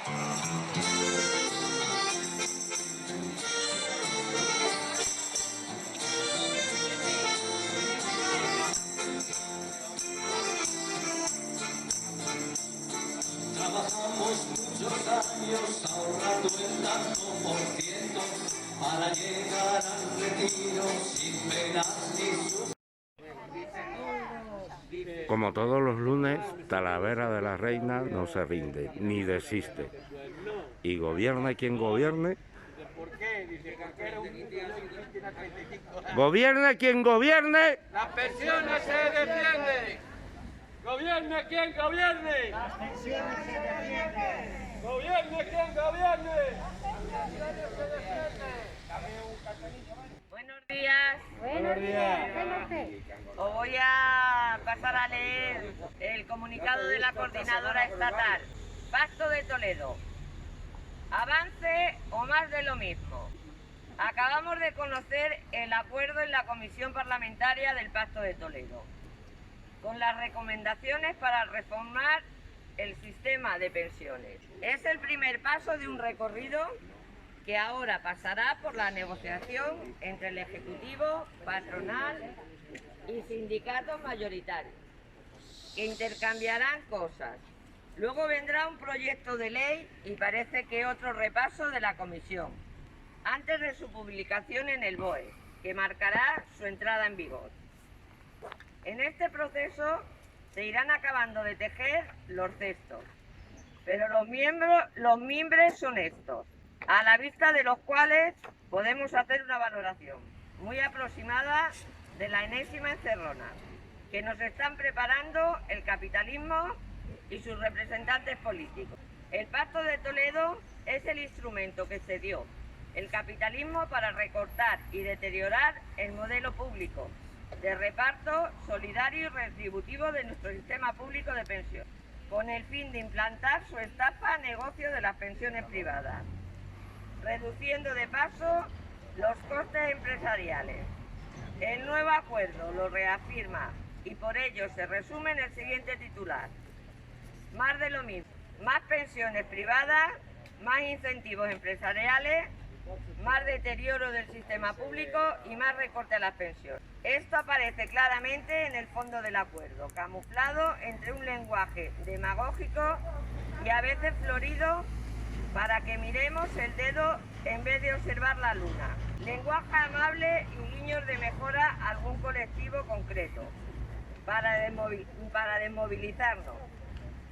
Trabajamos muchos años ahorrando el tanto por ciento para llegar al retiro sin penas ni sufrimiento. Como todos los lunes, Talavera de la Reina no se rinde ni desiste. Y gobierne quien gobierne. Gobierne quien gobierne. Las pensiones se defienden. Gobierne quien gobierne. Las pensiones se defienden. Gobierne quien gobierne. Buenos días. Buenos días. Os voy a pasar a leer el comunicado de la Coordinadora Estatal. Pacto de Toledo. Avance o más de lo mismo. Acabamos de conocer el acuerdo en la Comisión Parlamentaria del Pacto de Toledo, con las recomendaciones para reformar el sistema de pensiones. Es el primer paso de un recorrido que ahora pasará por la negociación entre el Ejecutivo, patronal y sindicatos mayoritarios, que intercambiarán cosas. Luego vendrá un proyecto de ley y parece que otro repaso de la Comisión, antes de su publicación en el BOE, que marcará su entrada en vigor. En este proceso se irán acabando de tejer los cestos, pero los mimbres son estos, a la vista de los cuales podemos hacer una valoración muy aproximada de la enésima encerrona que nos están preparando el capitalismo y sus representantes políticos. El Pacto de Toledo es el instrumento que se dio el capitalismo para recortar y deteriorar el modelo público de reparto solidario y retributivo de nuestro sistema público de pensiones, con el fin de implantar su estafa negocio de las pensiones privadas, reduciendo de paso los costes empresariales. El nuevo acuerdo lo reafirma y por ello se resume en el siguiente titular: más de lo mismo, más pensiones privadas, más incentivos empresariales, más deterioro del sistema público y más recorte a las pensiones. Esto aparece claramente en el fondo del acuerdo, camuflado entre un lenguaje demagógico y a veces florido para que miremos el dedo en vez de observar la luna. Lenguaje amable y guiños de mejora a algún colectivo concreto para desmovilizarnos,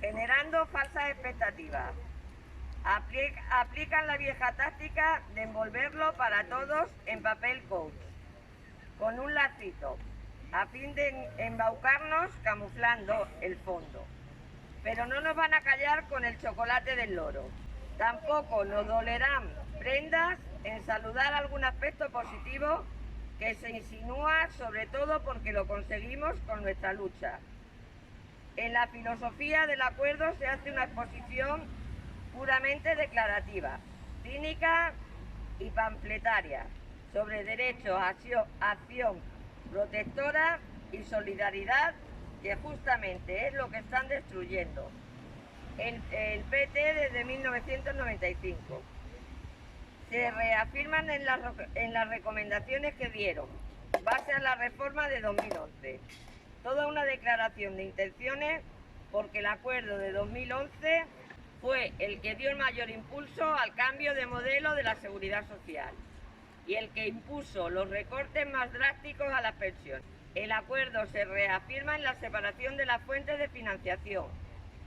generando falsas expectativas. Aplican la vieja táctica de envolverlo para todos en papel coach, con un lacito, a fin de embaucarnos camuflando el fondo. Pero no nos van a callar con el chocolate del loro. Tampoco nos dolerán prendas en saludar algún aspecto positivo que se insinúa, sobre todo porque lo conseguimos con nuestra lucha. En la filosofía del acuerdo se hace una exposición puramente declarativa, cínica y panfletaria, sobre derechos, acción protectora y solidaridad, que justamente es lo que están destruyendo el PT desde 1995. Se reafirman en las recomendaciones que dieron, base a la reforma de 2011. Toda una declaración de intenciones, porque el acuerdo de 2011 fue el que dio el mayor impulso al cambio de modelo de la seguridad social y el que impuso los recortes más drásticos a las pensiones. El acuerdo se reafirma en la separación de las fuentes de financiación,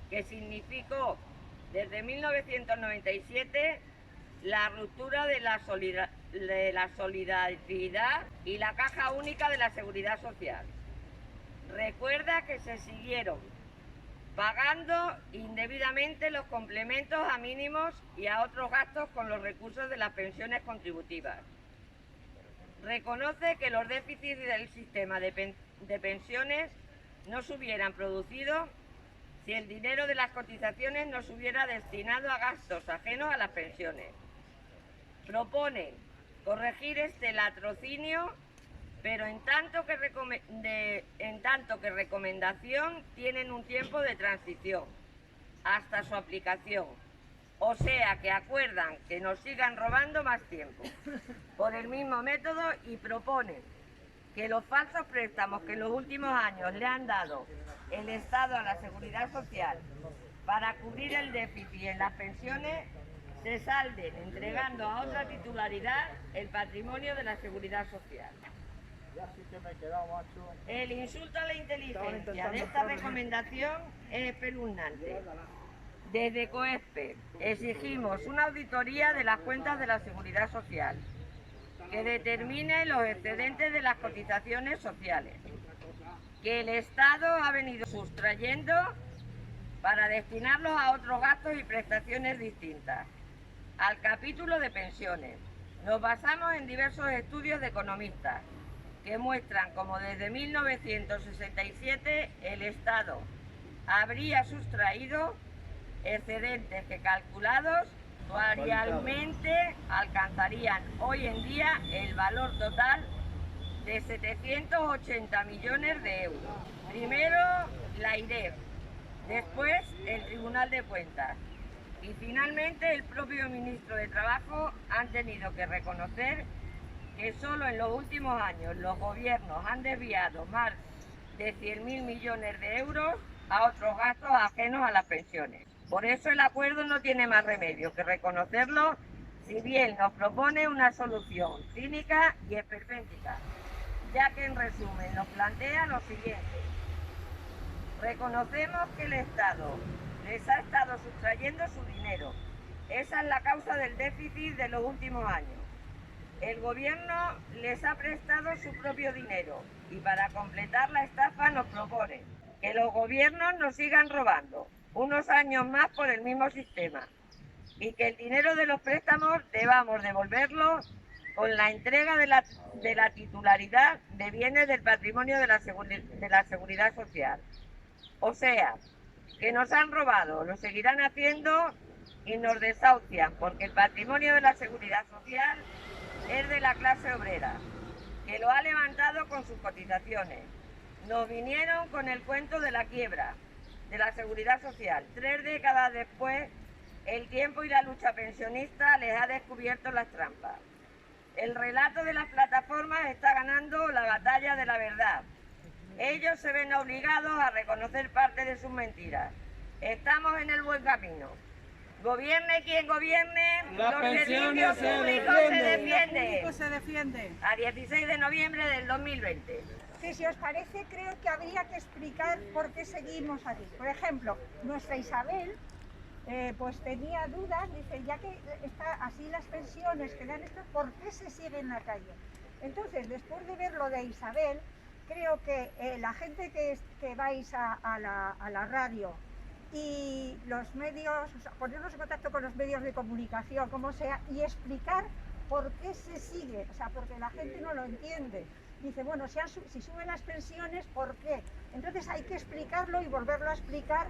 que significó desde 1997 la ruptura de la solidaridad y la caja única de la seguridad social. Recuerda que se siguieron pagando indebidamente los complementos a mínimos y a otros gastos con los recursos de las pensiones contributivas. Reconoce que los déficits del sistema de pensiones no se hubieran producido si el dinero de las cotizaciones no se hubiera destinado a gastos ajenos a las pensiones. Propone corregir este latrocinio, pero en tanto que recomendación tienen un tiempo de transición hasta su aplicación, O sea que acuerdan que nos sigan robando más tiempo por el mismo método y proponen que los falsos préstamos que en los últimos años le han dado el Estado a la Seguridad Social para cubrir el déficit en las pensiones se salden entregando a otra titularidad el patrimonio de la Seguridad Social. El insulto a la inteligencia de esta recomendación es espeluznante. Desde COESPE exigimos una auditoría de las cuentas de la Seguridad Social que determine los excedentes de las cotizaciones sociales que el Estado ha venido sustrayendo para destinarlos a otros gastos y prestaciones distintas. Al capítulo de pensiones, nos basamos en diversos estudios de economistas que muestran cómo desde 1967 el Estado habría sustraído excedentes que calculados actualmente alcanzarían hoy en día el valor total de 780 millones de euros. Primero la IREF, después el Tribunal de Cuentas y finalmente el propio ministro de Trabajo han tenido que reconocer que solo en los últimos años los gobiernos han desviado más de 100.000 millones de euros a otros gastos ajenos a las pensiones. Por eso el acuerdo no tiene más remedio que reconocerlo, si bien nos propone una solución cínica y esperpéntica, ya que en resumen nos plantea lo siguiente. Reconocemos que el Estado les ha estado sustrayendo su dinero. Esa es la causa del déficit de los últimos años. El gobierno les ha prestado su propio dinero y para completar la estafa nos propone que los gobiernos nos sigan robando unos años más por el mismo sistema y que el dinero de los préstamos debamos devolverlo con la entrega de la titularidad de bienes del patrimonio de la Seguridad Social. O sea, que nos han robado, lo seguirán haciendo y nos desahucian porque el patrimonio de la Seguridad Social es de la clase obrera, que lo ha levantado con sus cotizaciones. Nos vinieron con el cuento de la quiebra de la Seguridad Social. 3 décadas después, el tiempo y la lucha pensionista les ha descubierto las trampas. El relato de las plataformas está ganando la batalla de la verdad. Ellos se ven obligados a reconocer parte de sus mentiras. Estamos en el buen camino. Gobierne quien gobierne, los servicios públicos se defienden. A 16 de noviembre del 2020. Que si os parece, creo que habría que explicar por qué seguimos aquí. Por ejemplo, nuestra Isabel pues tenía dudas, dice, ya que está así las pensiones que dan esto, ¿por qué se sigue en la calle? Entonces, después de ver lo de Isabel, creo que la gente que vais a la radio y los medios, o sea, ponernos en contacto con los medios de comunicación, como sea, y explicar por qué se sigue, o sea, porque la gente no lo entiende. Dice, bueno, si suben las pensiones, ¿por qué? Entonces hay que explicarlo y volverlo a explicar.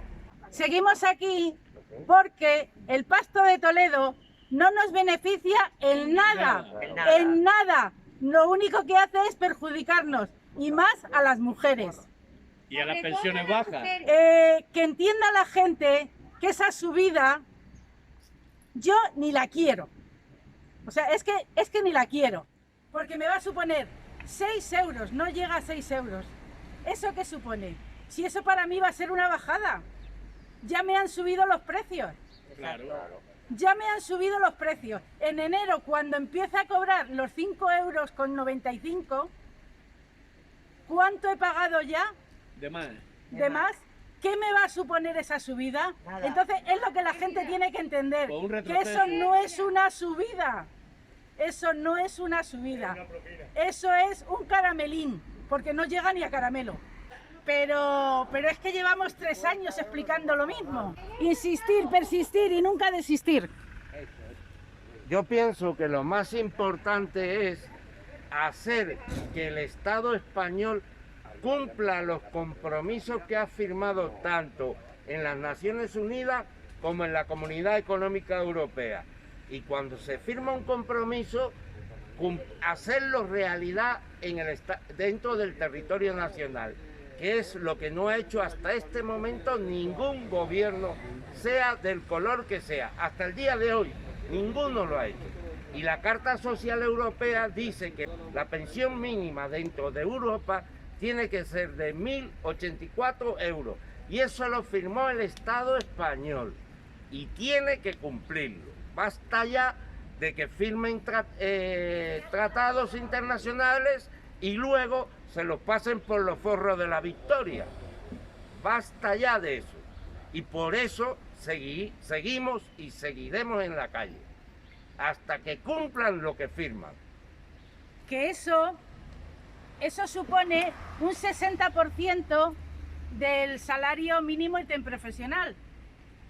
Seguimos aquí porque el Pacto de Toledo no nos beneficia en nada, en nada. Lo único que hace es perjudicarnos, y más a las mujeres. Y a las pensiones bajas. Que entienda la gente que esa subida yo ni la quiero. O sea, es que ni la quiero. Porque me va a suponer 6 euros, no llega a 6 euros. ¿Eso qué supone? Si eso para mí va a ser una bajada. Ya me han subido los precios. Claro. Ya me han subido los precios. En enero, cuando empiece a cobrar los 5,95 euros, ¿cuánto he pagado ya? De más. ¿De más? ¿Qué me va a suponer esa subida? Nada. Entonces es lo que la gente tiene que entender, Pues un que retroceso. eso no es una subida. Eso no es una subida. Eso es un caramelín, porque no llega ni a caramelo. Pero es que llevamos 3 años explicando lo mismo. Insistir, persistir y nunca desistir. Yo pienso que lo más importante es hacer que el Estado español cumpla los compromisos que ha firmado tanto en las Naciones Unidas como en la Comunidad Económica Europea. Y cuando se firma un compromiso, hacerlo realidad dentro del territorio nacional. que es lo que no ha hecho hasta este momento ningún gobierno, sea del color que sea. Hasta el día de hoy, ninguno lo ha hecho. Y la Carta Social Europea dice que la pensión mínima dentro de Europa tiene que ser de 1.084 euros. Y eso lo firmó el Estado español. Y tiene que cumplirlo. Basta ya de que firmen tratados internacionales y luego se los pasen por los forros de la victoria. Basta ya de eso. Y por eso seguimos y seguiremos en la calle, hasta que cumplan lo que firman. Que eso supone un 60% del salario mínimo interprofesional.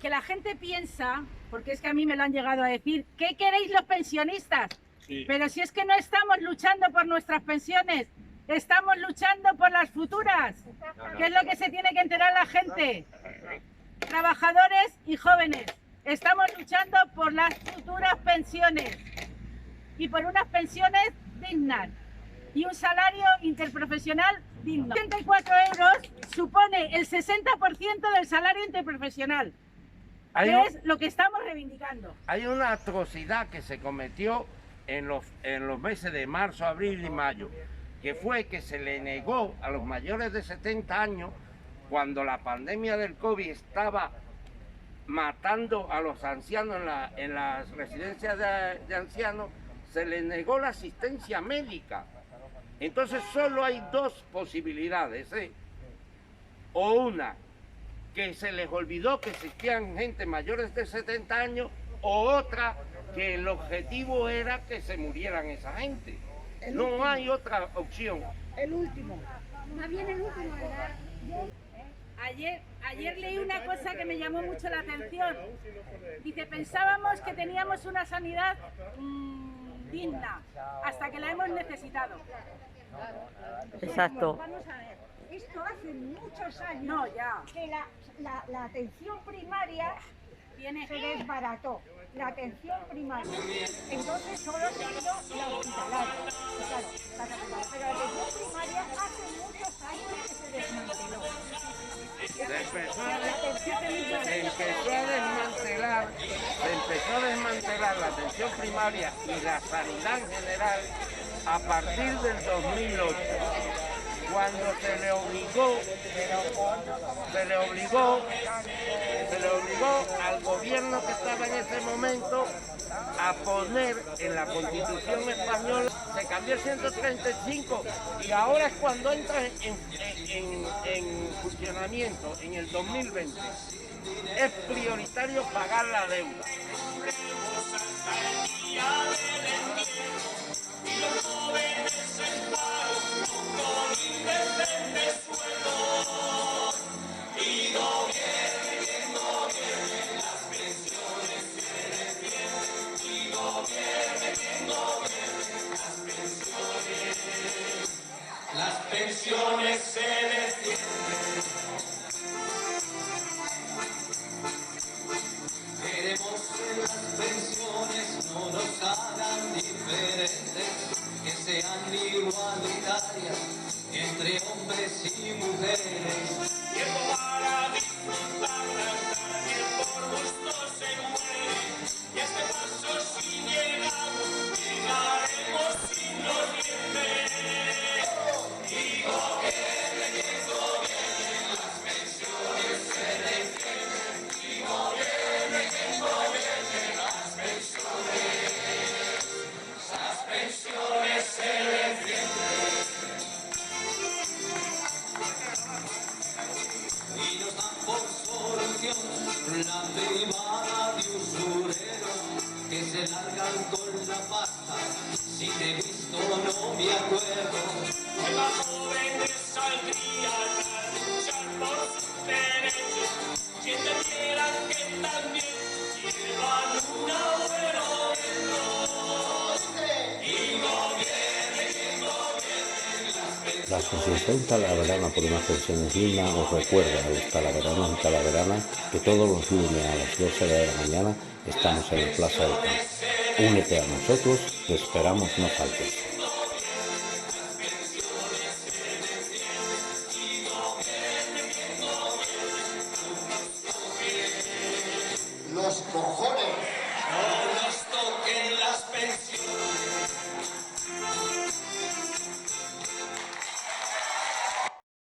Que la gente piensa, porque es que a mí me lo han llegado a decir, ¿qué queréis los pensionistas? Sí. Pero si es que no estamos luchando por nuestras pensiones, estamos luchando por las futuras, que es lo que se tiene que enterar la gente. Trabajadores y jóvenes, estamos luchando por las futuras pensiones y por unas pensiones dignas y un salario interprofesional digno. 84 euros supone el 60% del salario interprofesional, que es lo que estamos reivindicando. Hay una atrocidad que se cometió en los meses de marzo, abril y mayo, que fue que se le negó a los mayores de 70 años, cuando la pandemia del COVID estaba matando a los ancianos en las residencias de ancianos, se les negó la asistencia médica. Entonces solo hay dos posibilidades, o una, que se les olvidó que existían gente mayores de 70 años, o otra, que el objetivo era que se murieran esa gente. No hay otra opción. El último. Más bien el último, ¿verdad? Ayer leí una cosa que me llamó mucho la atención. Dice, pensábamos que teníamos una sanidad digna hasta que la hemos necesitado. Exacto. Vamos a ver, esto hace muchos años No, ya. que la atención primaria se desbarató. La atención primaria. Entonces solo se hizo la hospitalaria. Claro, pero la atención primaria hace muchos años que se desmanteló. Se empezó a desmantelar la atención primaria y la sanidad en general a partir del 2008, cuando se le obligó al gobierno que estaba en ese momento a poner en la Constitución española, se cambió el 135 y ahora es cuando entra en funcionamiento, en el 2020. Es prioritario pagar la deuda. Las pensiones se defienden. Queremos que las pensiones no nos hagan diferentes, que sean igualitarias entre hombres y mujeres. Tiempo para disfrutarlas, nadie por gusto se muere. Y este paso si llegamos, llegaremos sin los dientes. Y nos dan por solución la privada de usureros que se largan con la pasta. Si te he visto no me acuerdo. Hoy más jóvenes saldrían a luchar por sus derechos, si entendieran que también llevan un abuelo dentro. Y La Asociación Talaverana por unas pensiones dignas os recuerda a los talaveranos y talaveranas que todos los lunes a las 12 de la mañana estamos en la Plaza del Campo. Únete a nosotros, te esperamos, no faltes.